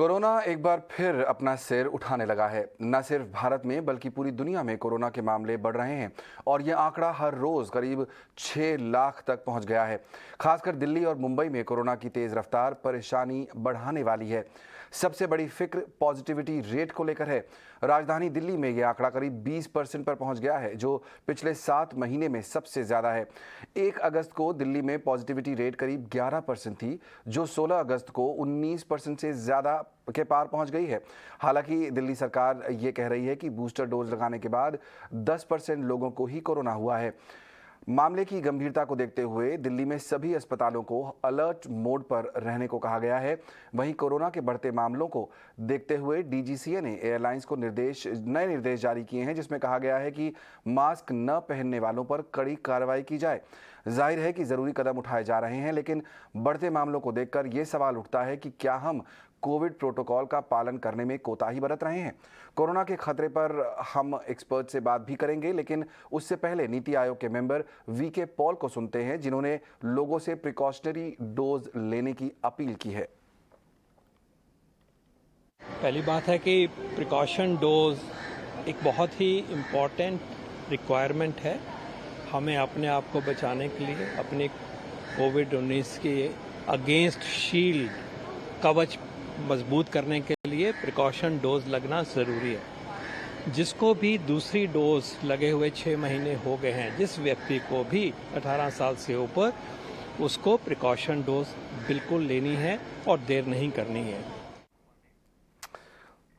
Corona एक बार फिर अपना सिर उठाने लगा है। न सिर्फ भारत में बल्कि पूरी दुनिया में कोरोना के मामले बढ़ रहे हैं और ये आंकड़ा हर रोज करीब 6 लाख तक पहुंच गया है। खासकर दिल्ली और मुंबई में कोरोना की तेज रफ्तार परेशानी बढ़ाने वाली है। सबसे बड़ी फिक्र पॉजिटिविटी रेट को लेकर है। राजधानी दिल्ली में यह आंकड़ा करीब 20% पर पहुंच गया है, जो पिछले 7 महीने में सबसे ज्यादा है। 1 अगस्त को दिल्ली में पॉजिटिविटी रेट करीब 11% थी, जो 16 अगस्त को 19% से ज्यादा के पार पहुंच गई है। हालांकि दिल्ली सरकार ये कह रही है कि बूस्टर डोज लगाने के बाद 10% लोगों को ही कोरोना हुआ है। मामले की गंभीरता को देखते हुए दिल्ली में सभी अस्पतालों को अलर्ट मोड पर रहने को कहा गया है। वहीं कोरोना के बढ़ते मामलों को देखते हुए डीजीसीए ने एयरलाइंस को नए निर्देश जारी किए हैं, जिसमें कहा गया है कि मास्क न पहनने वालों पर कड़ी कार्रवाई की जाए। जाहिर है कि जरूरी कदम उठाए जा रहे हैं, लेकिन बढ़ते मामलों को देखकर यह सवाल उठता है कि क्या हम कोविड प्रोटोकॉल का पालन करने में कोताही बरत रहे हैं। कोरोना के खतरे पर हम एक्सपर्ट से बात भी करेंगे, लेकिन उससे पहले नीति आयोग के मेंबर वीके पॉल को सुनते हैं, जिन्होंने लोगों से प्रिकॉशनरी डोज लेने की अपील की है। पहली बात है कि प्रिकॉशन डोज एक बहुत ही इम्पॉर्टेंट रिक्वायरमेंट है। हमें अपने आप को बचाने के लिए, अपने कोविड-19 के अगेंस्ट शील्ड कवच मजबूत करने के लिए प्रिकॉशन डोज लगना ज़रूरी है। जिसको भी दूसरी डोज लगे हुए 6 महीने हो गए हैं, जिस व्यक्ति को भी 18 साल से ऊपर, उसको प्रिकॉशन डोज बिल्कुल लेनी है और देर नहीं करनी है।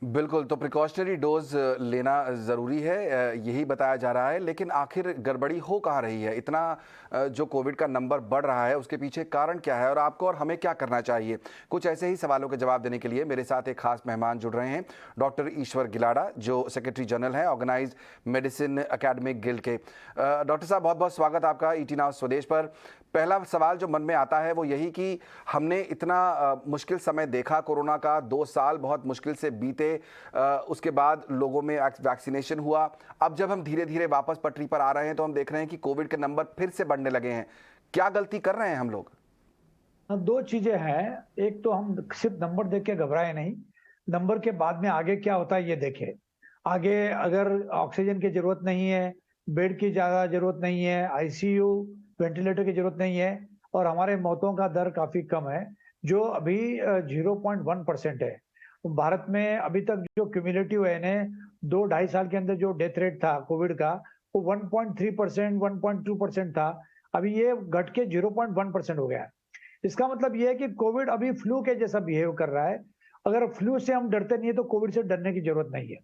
बिल्कुल, तो प्रिकॉशनरी डोज लेना ज़रूरी है, यही बताया जा रहा है। लेकिन आखिर गड़बड़ी हो कहाँ रही है? इतना जो कोविड का नंबर बढ़ रहा है, उसके पीछे कारण क्या है और आपको और हमें क्या करना चाहिए? कुछ ऐसे ही सवालों के जवाब देने के लिए मेरे साथ एक खास मेहमान जुड़ रहे हैं, डॉक्टर ईश्वर गिलाडा, जो सेक्रेटरी जनरल हैं ऑर्गेनाइज्ड मेडिसिन एकेडमिक गिल्ड के। डॉक्टर साहब, बहुत बहुत स्वागत आपका ईटी नाउ स्वदेश पर। पहला सवाल जो मन में आता है वो यही कि हमने इतना मुश्किल समय देखा, कोरोना का 2 साल बहुत मुश्किल से बीते। उसके बाद लोगों में वैक्सीनेशन हुआ। अब जब हम धीरे धीरे वापस पटरी पर आ रहे हैं तो हम देख रहे हैं कि कोविड के नंबर फिर से बढ़ने लगे हैं। क्या गलती कर रहे हैं हम लोग? दो चीजें हैं। एक तो हम सिर्फ नंबर देख के घबराए नहीं, नंबर के बाद में आगे क्या होता है ये देखे। आगे अगर ऑक्सीजन की जरूरत नहीं है, बेड की ज्यादा जरूरत नहीं है, आईसीयू वेंटिलेटर की जरूरत नहीं है और हमारे मौतों का दर काफी कम है, जो अभी 0.1% है। भारत में अभी तक जो क्यूमुलेटिव है ने 2-2.5 साल के अंदर जो डेथ रेट था कोविड का, वो 1.3%, 1.2% था। अभी ये घट के 0.1% हो गया है। इसका मतलब ये है कि कोविड अभी फ्लू के जैसा बिहेव कर रहा है। अगर फ्लू से हम डरते नहीं है तो कोविड से डरने की जरूरत नहीं है।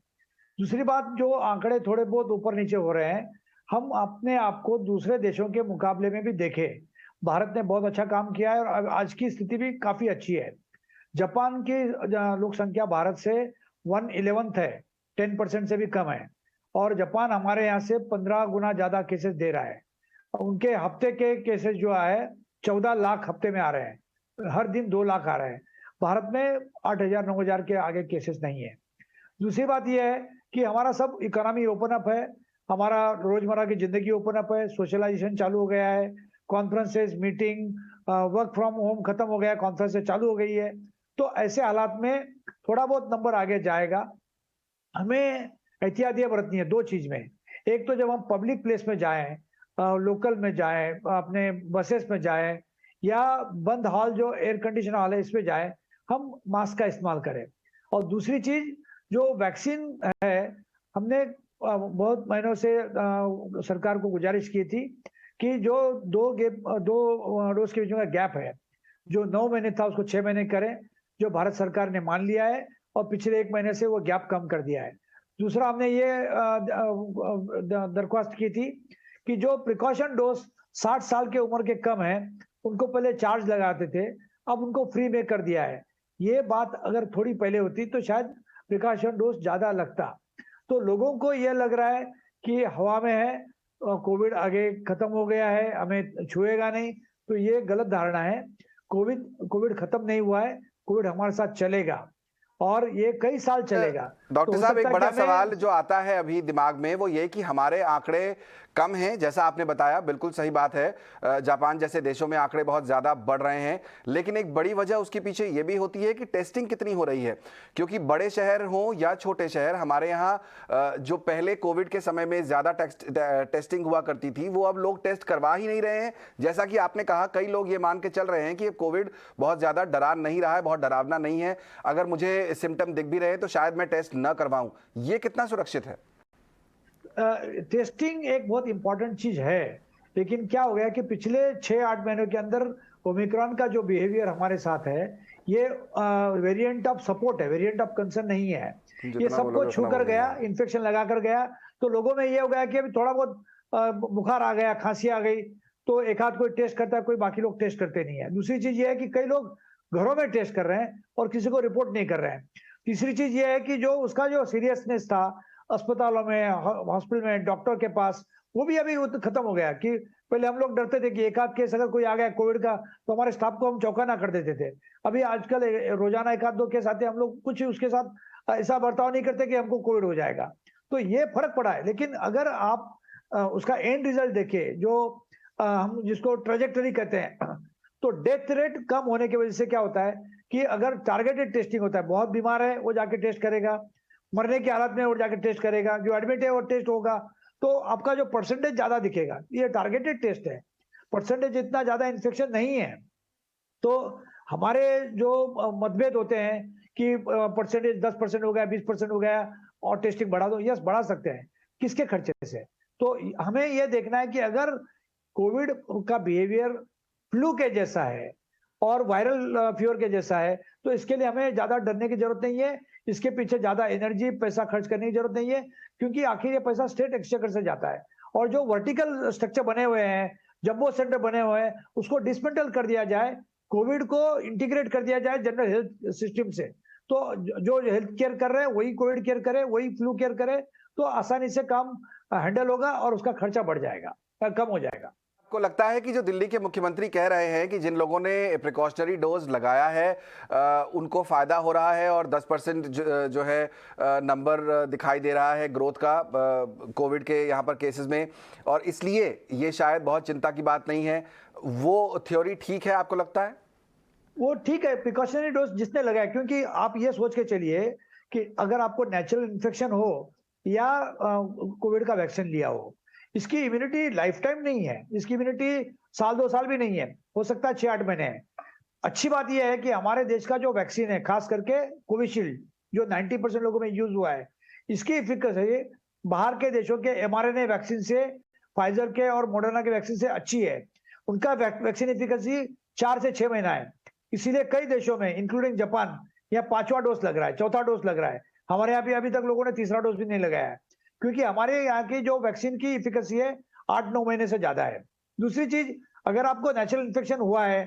दूसरी बात, जो आंकड़े थोड़े बहुत ऊपर नीचे हो रहे हैं, हम अपने आप को दूसरे देशों के मुकाबले में भी देखें। भारत ने बहुत अच्छा काम किया है और आज की स्थिति भी काफी अच्छी है। जापान की लोक संख्या भारत से 1/11 है, 10% से भी कम है और जापान हमारे यहाँ से 15 गुना ज्यादा केसेस दे रहा है। उनके हफ्ते के केसेस जो है 14 लाख हफ्ते में आ रहे हैं, हर दिन 2 लाख आ रहे हैं। भारत में 8,000-9,000 के आगे केसेस नहीं है। दूसरी बात यह है कि हमारा सब इकोनॉमी ओपन अप है, हमारा रोजमर्रा की जिंदगी ओपन अप है, सोशलाइजेशन चालू हो गया है, conferences, meeting, work from home खत्म हो गया है, कॉन्फ्रेंसेस चालू हो गई है। तो ऐसे हालात में थोड़ा बहुत नंबर आगे जाएगा। हमें एहतियातियां बरतनी है 2 चीज में। एक तो जब हम पब्लिक प्लेस में जाएं, लोकल में जाएं, अपने बसेस में जाएं या बंद हॉल जो एयर कंडीशन हॉल है इसमें जाएं, हम मास्क का इस्तेमाल करें। और दूसरी चीज, जो वैक्सीन है, हमने बहुत महीनों से सरकार को गुजारिश की थी कि जो 2 डोज के बीच में गैप है, जो 9 महीने था उसको 6 महीने करें, जो भारत सरकार ने मान लिया है और पिछले 1 महीने से वो गैप कम कर दिया है। दूसरा, हमने ये दरख्वास्त की थी कि जो प्रिकॉशन डोज 60 साल के उम्र के कम है उनको पहले चार्ज लगाते थे, अब उनको फ्री में कर दिया है। ये बात अगर थोड़ी पहले होती तो शायद प्रिकॉशन डोज ज्यादा लगता। तो लोगों को यह लग रहा है कि हवा में है, कोविड खत्म हो गया है, हमें छुएगा नहीं, तो ये गलत धारणा है। कोविड खत्म नहीं हुआ है, कोविड हमारे साथ चलेगा और ये कई साल चलेगा। डॉक्टर तो साहब, एक बड़ा सवाल जो आता है अभी दिमाग में वो ये कि हमारे आंकड़े कम हैं, जैसा आपने बताया, बिल्कुल सही बात है। जापान जैसे देशों में आंकड़े बहुत ज़्यादा बढ़ रहे हैं, लेकिन एक बड़ी वजह उसके पीछे ये भी होती है कि टेस्टिंग कितनी हो रही है। क्योंकि बड़े शहर हों या छोटे शहर, हमारे यहाँ जो पहले कोविड के समय में ज़्यादा टेस्टिंग हुआ करती थी, वो अब लोग टेस्ट करवा ही नहीं रहे हैं। जैसा कि आपने कहा, कई लोग ये मान के चल रहे हैं कि कोविड बहुत ज़्यादा डरा नहीं रहा है, बहुत डरावना नहीं है, अगर मुझे सिम्टम दिख भी रहे तो शायद मैं टेस्ट न करवाऊं। ये कितना सुरक्षित है? टेस्टिंग एक बहुत इंपॉर्टेंट चीज है, लेकिन क्या हो गया कि पिछले 6-8 महीनों के अंदर ओमिक्रॉन का जो बिहेवियर हमारे साथ है, ये वेरिएंट ऑफ सपोर्ट है, वेरिएंट ऑफ कंसर्न नहीं है। ये सबको छू कर गया, इन्फेक्शन लगा कर गया, तो लोगों में ये हो गया कि अभी थोड़ा बहुत बुखार आ गया, खांसी आ गई, तो एक आध कोई टेस्ट करता है, कोई बाकी लोग टेस्ट करते नहीं है। दूसरी चीज ये है कि कई लोग घरों में टेस्ट कर रहे हैं और किसी को रिपोर्ट नहीं कर रहे हैं। तीसरी चीज ये है कि जो उसका जो सीरियसनेस था अस्पतालों में, हॉस्पिटल में, डॉक्टर के पास, वो भी अभी खत्म हो गया। कि पहले हम लोग डरते थे कि एक आध केस अगर कोई आ गया कोविड का तो हमारे स्टाफ को हम चौंकाना कर देते थे। अभी आजकल रोजाना एक आध दो केस आते हैं, हम लोग कुछ उसके साथ ऐसा बर्ताव नहीं करते कि हमको कोविड हो जाएगा। तो ये फर्क पड़ा है। लेकिन अगर आप उसका एंड रिजल्ट देखें, जो हम जिसको ट्रेजेक्टरी कहते हैं, तो डेथ रेट कम होने की वजह से क्या होता है कि अगर टारगेटेड टेस्टिंग होता है, बहुत बीमार है वो जाके टेस्ट करेगा, मरने की हालत में वो जाके टेस्ट करेगा, जो एडमिट है वो टेस्ट होगा, तो आपका जो परसेंटेज ज्यादा दिखेगा। ये टारगेटेड टेस्ट है, परसेंटेज इतना ज्यादा इन्फेक्शन नहीं है। तो हमारे जो मतभेद होते हैं कि परसेंटेज 10% हो गया, 20% हो गया और टेस्टिंग बढ़ा दो, यस बढ़ा सकते हैं, किसके खर्चे से? तो हमें यह देखना है कि अगर कोविड का बिहेवियर फ्लू के जैसा है और वायरल फीवर के जैसा है, तो इसके लिए हमें ज्यादा डरने की जरूरत नहीं है, इसके पीछे ज्यादा एनर्जी पैसा खर्च करने की जरूरत नहीं है, क्योंकि आखिर ये पैसा स्टेट एक्सचेकर से जाता है। और जो वर्टिकल स्ट्रक्चर बने हुए हैं, जंबो सेंटर बने हुए हैं, उसको डिसमेंटल कर दिया जाए, कोविड को इंटीग्रेट कर दिया जाए जनरल हेल्थ सिस्टम से। तो जो हेल्थ केयर कर रहे हैं वही कोविड केयर करे, वही फ्लू केयर करे, तो आसानी से काम हैंडल होगा और उसका खर्चा बढ़ जाएगा, कम हो जाएगा। आपको लगता है कि जो दिल्ली के मुख्यमंत्री कह रहे हैं कि जिन लोगों ने प्रिकॉशनरी डोज लगाया है उनको फायदा हो रहा है और 10% जो है नंबर दिखाई दे रहा है ग्रोथ का कोविड के यहाँ पर केसेस में, और इसलिए ये शायद बहुत चिंता की बात नहीं है, वो थ्योरी ठीक है? आपको लगता है वो ठीक है प्रिकॉशनरी डोज जिसने लगाया? क्योंकि आप ये सोच के चलिए कि अगर आपको नेचुरल इन्फेक्शन हो या कोविड का वैक्सीन लिया हो, इसकी इम्यूनिटी लाइफ टाइम नहीं है, इसकी इम्यूनिटी साल 2 साल भी नहीं है, हो सकता है 6-8 महीने है। अच्छी बात यह है कि हमारे देश का जो वैक्सीन है, खास करके कोविशील्ड, जो 90% लोगों में यूज हुआ है, इसकी एफिकेसी बाहर के देशों के mRNA वैक्सीन से, फाइजर के और मॉडर्ना के वैक्सीन से अच्छी है। उनका वैक्सीन एफिकेसी 4 से 6 महीना है। इसीलिए कई देशों में इंक्लूडिंग जापान, यहाँ 5वां डोज लग रहा है, 4था डोज लग रहा है। हमारे यहाँ भी अभी तक लोगों ने 3रा डोज भी नहीं लगाया है, क्योंकि हमारे यहाँ की जो वैक्सीन की एफिकेसी है 8-9 महीने से ज्यादा है। दूसरी चीज, अगर आपको नेचुरल इन्फेक्शन हुआ है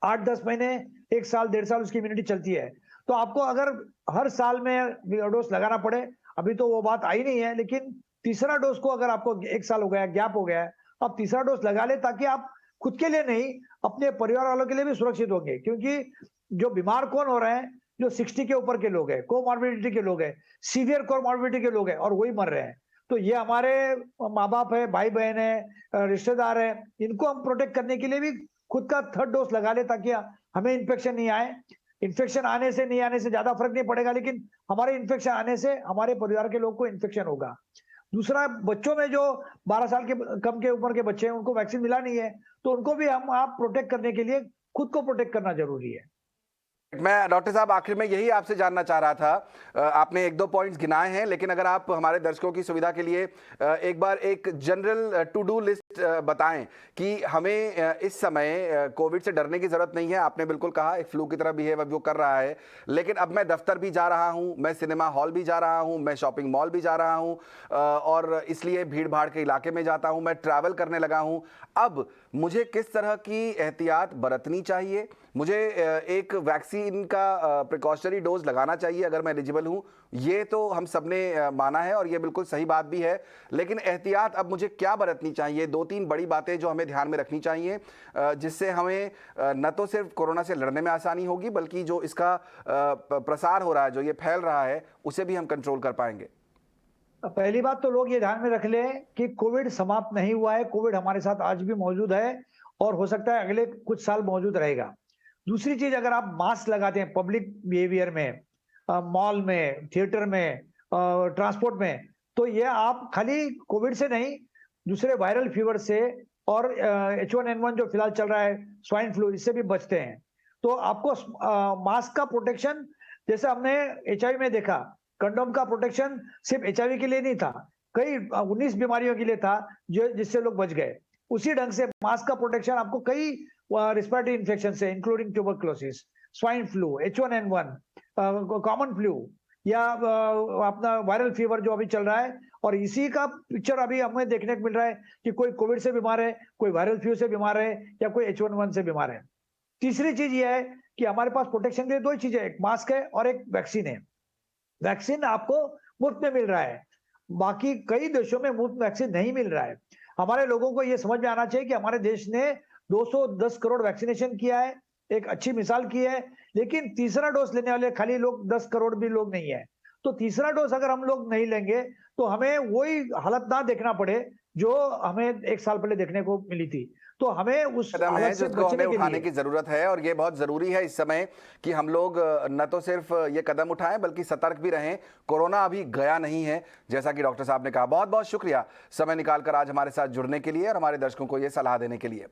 8-10 महीने, 1 साल, 1.5 साल उसकी इम्यूनिटी चलती है, तो आपको अगर हर साल में डोज लगाना पड़े, अभी तो वो बात आई नहीं है, लेकिन 3रा डोज को अगर आपको 1 साल हो गया, गैप हो गया है, आप 3रा डोज लगा ले, ताकि आप खुद के लिए नहीं, अपने परिवार वालों के लिए भी सुरक्षित होंगे। क्योंकि जो बीमार कौन हो रहे हैं? जो 60 के ऊपर के लोग हैं, कोमॉर्बिडिटी के लोग हैं, सीवियर कोमॉर्बिडिटी के लोग हैं, और वही मर रहे हैं। तो ये हमारे माँ बाप है, भाई बहन है, रिश्तेदार है, इनको हम प्रोटेक्ट करने के लिए भी खुद का 3rd डोज लगा ले, ताकि हमें इन्फेक्शन नहीं आए। इन्फेक्शन आने से नहीं आने से ज्यादा फर्क नहीं पड़ेगा, लेकिन हमारे इन्फेक्शन आने से हमारे परिवार के लोग को इन्फेक्शन होगा। दूसरा, बच्चों में जो 12 साल के कम के ऊपर के बच्चे हैं, उनको वैक्सीन मिला नहीं है, तो उनको भी आप प्रोटेक्ट करने के लिए खुद को प्रोटेक्ट करना जरूरी है। मैं डॉक्टर साहब आखिर में यही आपसे जानना चाह रहा था। आपने 1-2 पॉइंट्स गिनाए हैं, लेकिन अगर आप हमारे दर्शकों की सुविधा के लिए एक बार एक जनरल टू डू लिस्ट बताएं कि हमें इस समय कोविड से डरने की जरूरत नहीं है। आपने बिल्कुल कहा एक फ्लू की तरह बिहेव वो कर रहा है, लेकिन अब मैं दफ्तर भी जा रहा हूं, मैं सिनेमा हॉल भी जा रहा हूं, मैं शॉपिंग मॉल भी जा रहा हूं और इसलिए भीड़ भाड़ के इलाके में जाता हूं, मैं ट्रैवल करने लगा हूं। अब मुझे किस तरह की एहतियात बरतनी चाहिए? मुझे एक वैक्सीन का प्रिकॉशनरी डोज लगाना चाहिए अगर मैं एलिजिबल हूं, ये तो हम सबने माना है और ये बिल्कुल सही बात भी है, लेकिन एहतियात अब मुझे क्या बरतनी चाहिए? 2-3 बड़ी बातें जो हमें ध्यान में रखनी चाहिए, जिससे हमें न तो सिर्फ कोरोना से लड़ने में आसानी होगी, बल्कि जो इसका प्रसार हो रहा है, जो ये फैल रहा है, उसे भी हम कंट्रोल कर पाएंगे। पहली बात तो लोग ये ध्यान में रख लें कि कोविड समाप्त नहीं हुआ है, कोविड हमारे साथ आज भी मौजूद है और हो सकता है अगले कुछ साल मौजूद रहेगा। दूसरी चीज, अगर आप मास्क लगाते हैं पब्लिक बिहेवियर में, मॉल में, थिएटर में, ट्रांसपोर्ट में, तो ये आप खाली कोविड से नहीं, दूसरे वायरल फीवर से और H1N1 जो फिलहाल चल रहा है, स्वाइन फ्लू, इससे भी बचते हैं। तो आपको मास्क का प्रोटेक्शन, जैसे हमने HIV में देखा, कंडोम का प्रोटेक्शन सिर्फ HIV के लिए नहीं था, कई 19 बीमारियों के लिए था जो जिससे लोग बच गए। उसी ढंग से मास्क का प्रोटेक्शन आपको कई रिस्पिरेटरी इन्फेक्शन से, including tuberculosis, swine flu, H1N1, common flu या अपना वायरल फीवर जो अभी चल रहा है, और इसी का पिक्चर अभी हमें देखने को मिल रहा है कि कोई कोविड से बीमार है, कोई वायरल फीवर से बीमार है या कोई H1N1 से बीमार है। तीसरी चीज ये है कि हमारे पास प्रोटेक्शन के लिए दो ही चीजें, एक मास्क है और एक वैक्सीन है। वैक्सीन आपको मुफ्त में मिल रहा है, बाकी कई देशों में मुफ्त वैक्सीन नहीं मिल रहा है। हमारे लोगों को ये समझ में आना चाहिए कि हमारे देश ने 210 करोड़ वैक्सीनेशन किया है, एक अच्छी मिसाल की है, लेकिन तीसरा डोज लेने वाले खाली लोग 10 करोड़ भी लोग नहीं है। तो तीसरा डोज अगर हम लोग नहीं लेंगे तो हमें वही हालत ना देखना पड़े जो हमें एक साल पहले देखने को मिली थी। तो हमें उस कदम है हालत से जिसको हमें बचने के उठाने लिए की जरूरत है, और ये बहुत जरूरी है इस समय कि हम लोग न तो सिर्फ ये कदम उठाएं बल्कि सतर्क भी रहें। कोरोना अभी गया नहीं है, जैसा कि डॉक्टर साहब ने कहा। बहुत बहुत शुक्रिया समय निकालकर आज हमारे साथ जुड़ने के लिए और हमारे दर्शकों को ये सलाह देने के लिए।